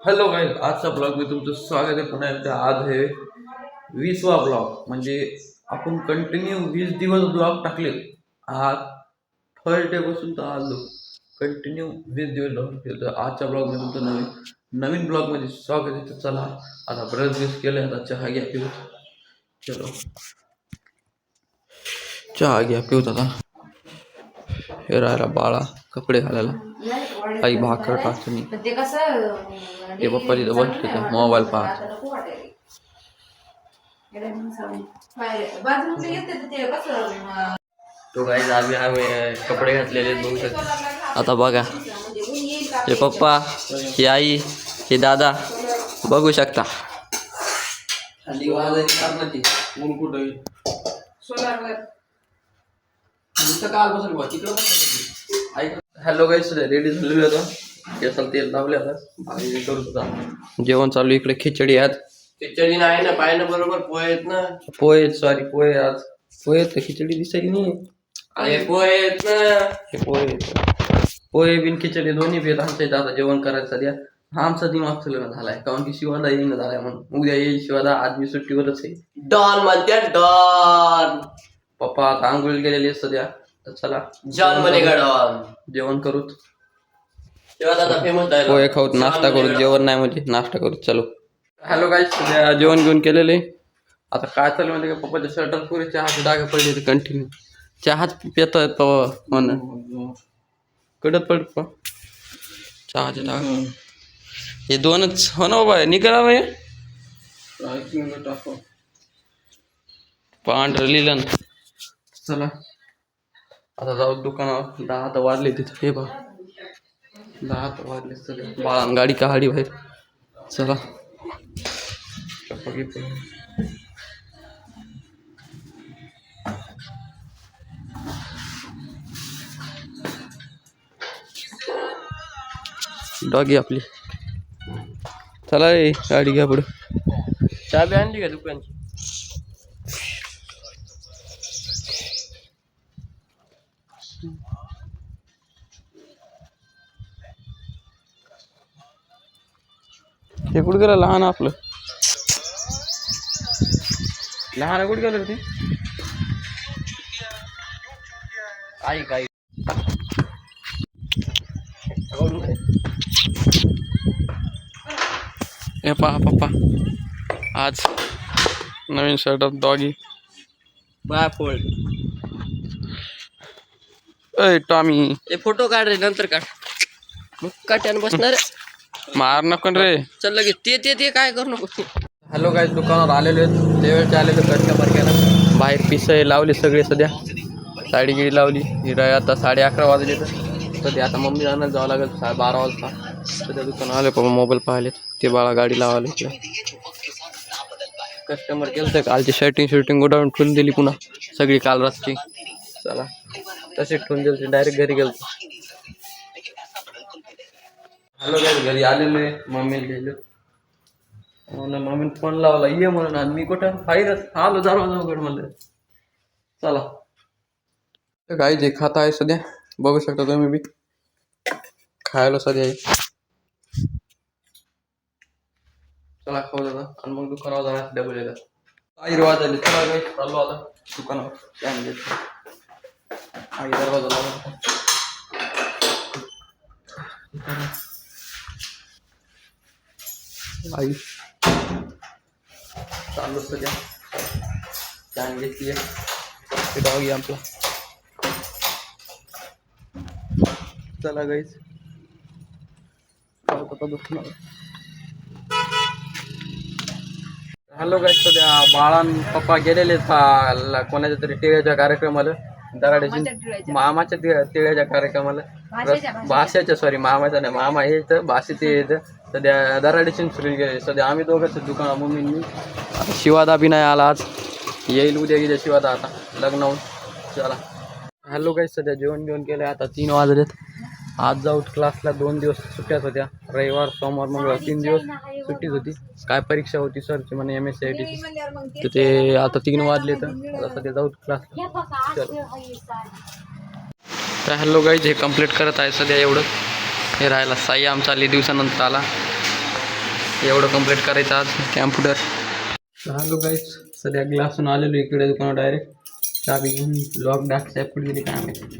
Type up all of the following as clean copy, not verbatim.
Hello guys, आजचा blog मी तुमचं स्वागत आहे पुन्हा एकदा. आज आहे 20वा ब्लॉग. म्हणजे आपण कंटिन्यू 20 दिवस ब्लॉग टाकले. आज थर्ड डे पासून तर आलो कंटिन्यू 20 दिवस ब्लॉग केले. तर आजच्या ब्लॉग मध्ये तुमचं नवीन ब्लॉग मध्ये स्वागत आहे. तर चला आता ब्रश ब्रश केले, आता चहा घ्या पिऊ. चलो चहा घ्या पिऊत. आता हे राहिला बाळा कपडे घालायला, आई भाकर टाकतो मी. ते पप्पा तिथं बसले तर मोबाईल पाहत. तो काही आम्ही कपडे घातलेले बघू शकतो. आता बघा, हे पप्पा, ही आई, हे दादा बघू शकता. हॅलो गाईस, रेडी झालेलो आता. केसाला तेल लावले, आता करू सुद्धा. जेवण चालू इकडे. खिचडी आज. खिचडी नाही ना, पाहिजे बरोबर पोहे आहेत ना. पोहे, सॉरी पोहे. आज पोहे तर खिचडी दिसायची नाही. अरे पोहे आहेत ना. हे पोहे बिन खिचडी दोन्ही भेट. आमच्या इथं आता जेवण करायचं सध्या. हा आमचा दिमाग चालू झालाय, कारण की शिवादा येईन झालाय म्हणून. उद्या येईल शिवादा, आज मी सुट्टीवरच आहे. डॉन म्हणते डॉन. पप्पा आता आंघोळ गेलेली सध्या. तर चला जॉन बनेगा डॉन. जेवण करूत. फेमस पोहे खाऊत, नाश्ता करू. जेवण नाही म्हणजे नाश्ता करू. चलो. हॅलो गाईस, सध्या जेवण घेऊन केलेले. आता काय चालू म्हणजे का, पप्पाच्या शर्टात पुरे चहाचे डाग पडले. ते कंटिन्यू चहाच पित आहेत म्हणून कडत पडत चहाचे डाग. हे दोनच हो ना बाबा, निघा बाय. पांढरं लिहिलं. चला आता जाऊ दुकानावर. 10 तर वाजले तिथे. हे बघ 10 तर वाजले सगळे. बाळा गाडी काढली बाहेर. चला डॉगी आपली. चला रे, गाडी घ्या पुढे. चाबी आणली का दुकानची? हे कुठं गेलं लहान आपलं? लहान कुठं गेलं ते? आई काय हे पहा पप्पा, आज नवीन शर्टात डॉगी. बापोळ. ए टॉमी, हे फोटो काढ रे, नंतर काढ. मग काट्यानं बसणार. मार नको रे. चल लगेच ते काय करू नको. हॅलो गाईस, दुकानावर आलेले आहेत. वेळचे आलेले कस्टमर केला. बाहेर पिसं लावली सगळे सध्या. साडी गिडी लावली. हिरा आता 11:30 वाजले. तर सध्या आता मम्मी जाणार, जावं लागेल 12 वाजता. सध्या दुकान आले पप्पा मोबाईल पाहिलेत. ते बाळा गाडी लावाले इकडे. कस्टमर केलं तर कालची शर्टिंग उडावून ठेवून दिली पुन्हा सगळी काल रातची. चला तसेच ठेवून दिली, डायरेक्ट घरी गेलो. हॅलो गाईस, घरी आलेले. मम्मीला गेलो म्हणून मम्मीने फोन लावला ये म्हणून. आणि मी कुठं बाहेरच आलो, दरवाजा उघड म्हणलं. चला गाई जे खाता आहे सध्या बघू शकता तुम्ही बी. खायला सध्या आहे. चला खाऊ दादा, आणि मग दुकानावर जाणार डबल येतात. आई रिवाज आली. चला गाई चाललो आता दुकानावर. आई दरवाजा लावला. आई चालू सध्या. छान घेतली डॉगी आपला. चला गाईच हॅलो गाईस, सध्या बाळान पप्पा गेलेले कोणाच्या तरी टिळ्याच्या कार्यक्रमाला. दराड्याची मामाच्या टिळ्याच्या कार्यक्रमाला. भाषाच्या, सॉरी मामाच्या नाही, मामा हे तर भाषे ते येतं. सध्या दराड्याची सुरू गेले. सध्या आम्ही दोघंच दुकाना मम्मींनी. आता शिवादा बी नाही आला आज. येईल उद्या गेल्या शिवादा आता लग्नाहून. चला हॅलो गाईस, सध्या जेवण घेऊन केलं. आता 3 वाजलेत. आज जाऊ क्लासला. 2 दिवस सुट्ट्याच होत्या. रविवार सोमवार मंगळवार 3 दिवस सुट्टीच होती. काय परीक्षा होती सरची म्हणे MSCITची. तर ते आता 3 वाजले. तर आता सध्या जाऊ क्लासला. चलो. तर हॅलो गाईज, हे कंप्लीट करत आहे सध्या एवढं. हे राहायला साई आमचा लई दिवसानंतर आला. एवढं कंप्लीट करायचं आज कॅम्प्युटर. हॅलो गाईज, सध्या ग्लासून आलेलो इकडे दुकानात डायरेक्ट चाबी घेऊन. लॉक डाक साहेब कुठे गेली काय माहिती.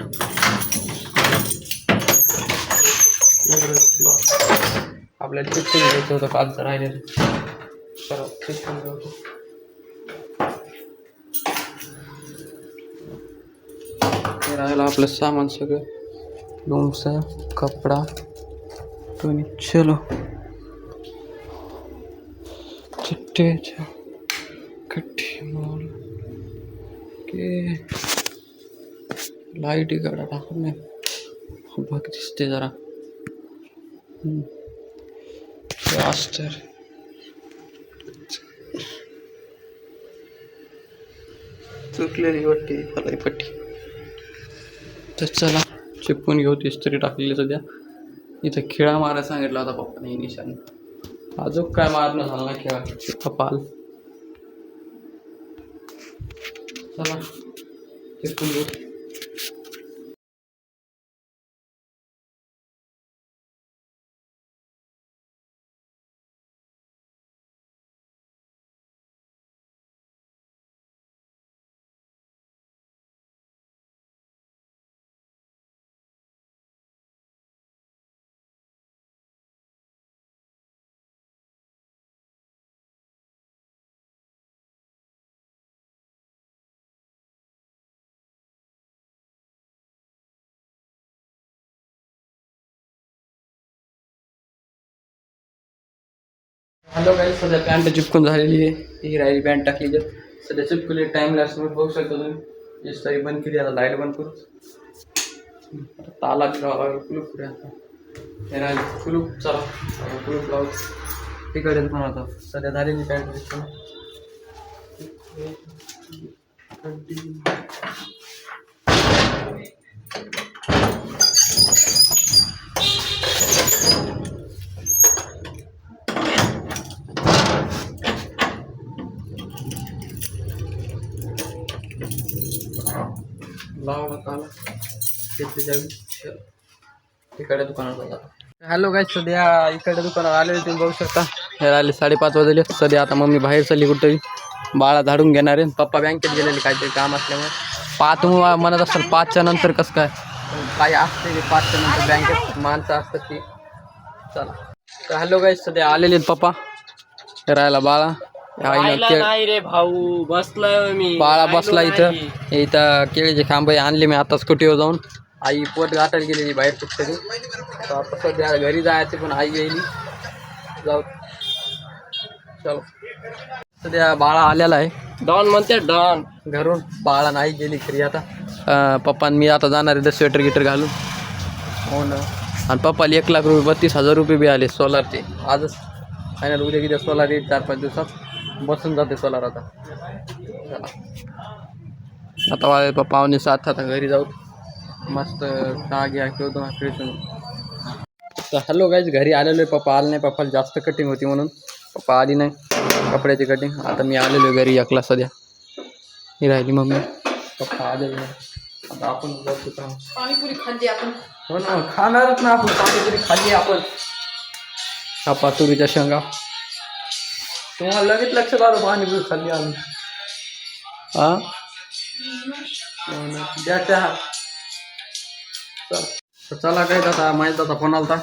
आपल्याला चिकटून घ्यायचं होतं कालचं राहिलेलं. तर चिकटून घ्यायचं. हे राहिलं आपलं सामान सगळं. लोणचं, कपडा, तुम्ही चलो चिट्ट्याच्या कट्टी मॉल के लाईट गाडा टाकून नाही बघ दिसते जरा. तर चुकलेली वाटते फलाई पट्टी. तर चला चिपकून घेऊ. इस्त्री टाकलेली सध्या. इथं खेळा मारायला सांगितला होता पप्पाने निशाने. अजून काय मारणं झालं ना खेळा कपाल. चला चिपकून घेऊ. हॅलो गाईज, सध्या पॅन्ट चिपकून झालेली आहे. ही राहिली पॅन्ट टाकली सध्या चिपकली. टाइम लॅप्स मध्ये बघू शकता तुम्ही. इस्त्री बंद केली. आता लाईट बंद करू. ताला कुलूप पुढे आता हे राहिली कुलूप. चला कुलूप लावू. तिकडे पण आता सध्या झालेली पॅन्ट चिपकून. लावला ताला घेतली जावी. तिकडे दुकानात जाता. हॅलो गाईज, सध्या इकडे दुकानात आलेले तुम्ही बघू शकता. हे राहिले 5:30 वाजले. सध्या आता मम्मी बाहेर चालली कुठेही. बाळा झाडून घेणार आहे. पप्पा बँकेत गेलेले काहीतरी काम असल्यामुळे. 5 म्हणत असेल 5च्या नंतर कसं काय काही असते. 5च्या नंतर बँकेत माणसं असतात ती. चला तर हॅलो गाईज, सध्या आलेले आहेत पप्पा. हे राहिला बाळा. नाही रे भाऊ, बसलाय मी. बाळा बसला इथं. इथं केळीचे खांबे आणले मी आता स्कूटीवर जाऊन. आई पोट गाठायला गेलेली बाहेर कुठतरी. तर आता सध्या घरी जायचे पण आई गेली. जाऊ चलो. सध्या बाळा आलेला आहे. डॉन म्हणते डॉन घरून. बाळा नाही गेली खरी आता. पप्पा मी आता जाणार आहे स्वेटर गिटर घालून. हो ना. आणि पप्पाला 1 लाख रुपये 32,000 रुपये बी आले सोलारचे. आजच फायनल. उद्या किती सोलार येईल 4-5 दिवसात बसून जाते सोलार. आता आता वाळे पप्पा 7 आता घरी जाऊ. मस्त चहा घ्या खेळतो खेळतो. तर हॅलो गाईज, घरी आलेलो आहे. पप्पा आले नाही. पप्पाला जास्त कटिंग होती म्हणून पप्पा आली नाही कपड्याची कटिंग. आता मी आलेलो आहे घरी एकला सध्या. ही राहिली मम्मी. पप्पा आलेले नाही. आता आपण पाणीपुरी खाल्ली आपण. हो ना, खाणारच ना आपण. पाणीपुरी खाल्ली आपण. कापा तुरीच्या शेंगा. तुम्हाला लगेच लक्षात आलं पाणीपुरी खाल्ली आम्ही. हां द्या चहा. चला काय आता माहिताचा फोन आला होता.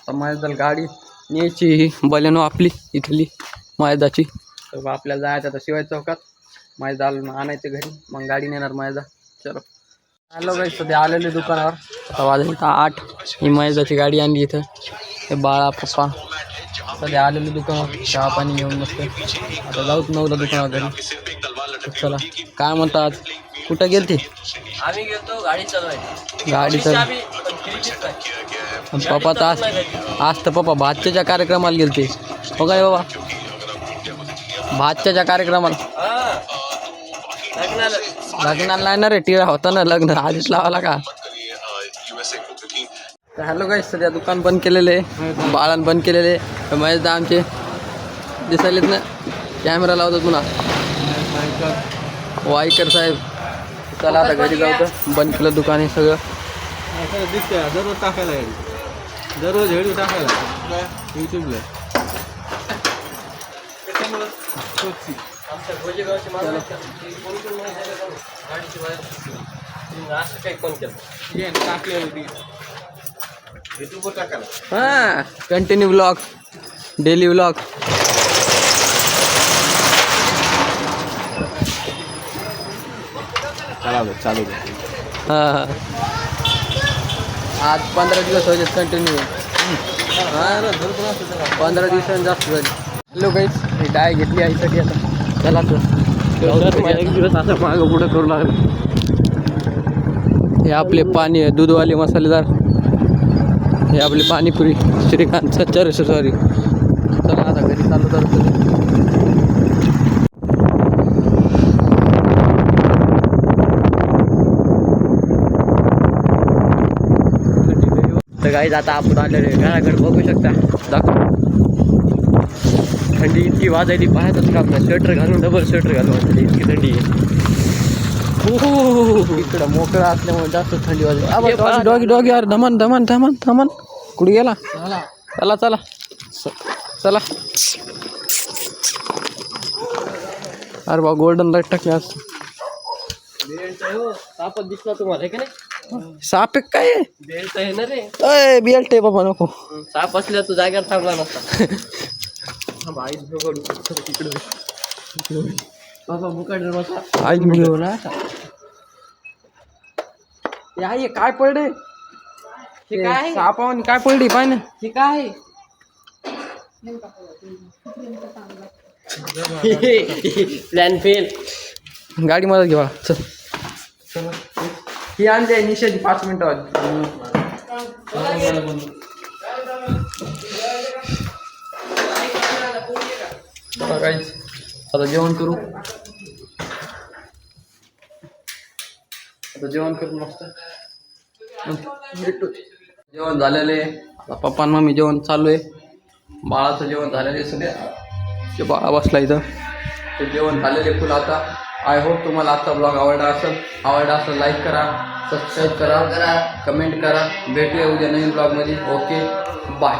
तर माहिताला गाडी न्यायची बलेनो आपली इथली मायदाची. तर आपल्याला जायचं आता शिवाय चौकात. मायदाला आणायचं घरी. मग गाडी नेणार मायदा. चलो हॅलो गाईज, सध्या आलेले दुकानावर. आता वाजले 8. ही मायदाची गाडी आणली इथं. हे बाळा पप्पा सध्या आलेले दुकानावर. चहा पाणी घेऊन मस्त. आता जाऊच 9ला दुकानावर घरी. चला काय म्हणता आज कुठं गेलती? आम्ही गेलतो गाडी चालवायची. गाडी चालू. पप्पा तर आज तर पप्पा भाच्याच्या कार्यक्रमाला गेलते. हो काय बाबा, भाच्याच्या कार्यक्रमाला. लग्नाला नाही ना रे, टिळा होता ना लग्न. आधीच लावाला का. तर हॅलो गाईज, सध्या दुकान बंद केलेले आहे. बाळान बंद केलेले. महेश दा आमचे दिसायलेत ना. कॅमेरा लावतो पुन्हा वाईकर साहेब. चला आता घरी जाऊ. बंद केलं दुकान हे सगळं. दिसतंय दररोज टाकायला. दररोज व्हिडिओ टाकायला युट्यूबला. स्वच्छ आमच्या गोजेगावचे माणसं असतात, ते कोण कोण नाही झालं का नाही? गाडीची वायर फुटली. तुम्ही असं काही कोण केलं ये टाकले होती युट्यूबवर टाकायला हां कंटिन्यू व्लॉग डेली व्लॉग चालू हां आज 15 दिवस होते कंटिन्यू हां 15 दिवसांनी जास्त झाले. हॅलो गाईस ही डाय घेतली आईसाठी आता चला तर एक दिवस असं मागं पुढं करू लागलं. हे आपले पाणी दूधवाले मसालेदार हे आपली पाणीपुरी श्रीकांत सॉरी चला आता घरी चालू करतो. तर गाईज आता आपण आलेले घराकडे बघू शकता. दाखव थंडी इतकी वाजायली पाहतच का आपल्या स्वेटर घालून डबल स्वेटर घालून वाटते इतकी थंडी आहे. इकडं मोकळा असल्यामुळे जास्त थंडी वाजते. डॉगी डॉगी यार धमन धमन धमन धमन कुठे गेला चला चला चला अरे बा गोल्डन लाईट टाकली आज सापच दिसला तुम्हाला का नाही? साप आहे काय बेल्ट आहे ना रे. अय बेल्ट आहे बाबा नको साप असल्या तो जागेवर थांबला नसता. बाबा मुकाट बसा. आई घेऊ ना हे काय पडले हे काय सापावानी काय पडली पाय ना हे काय प्लॅन फेल. गाडी मदत घेवा चल ही आणली निषेध 5 मिनिटं वाजली. आता जेवण करू मस्त भेटू. जेवण झालेलं आहे आता पप्पा आणि मम्मी जेवण चालू आहे. बाळाचं जेवण झालेलं आहे सध्या ते बाळा बसला इथं ते जेवण झालेले फुल आता. आय होप तुम्हाला आजचा ब्लॉग आवडला असेल लाईक करा सबस्क्राईब करा कमेंट करा. भेटूया उद्या नवीन ब्लॉगमध्ये. Okay bye.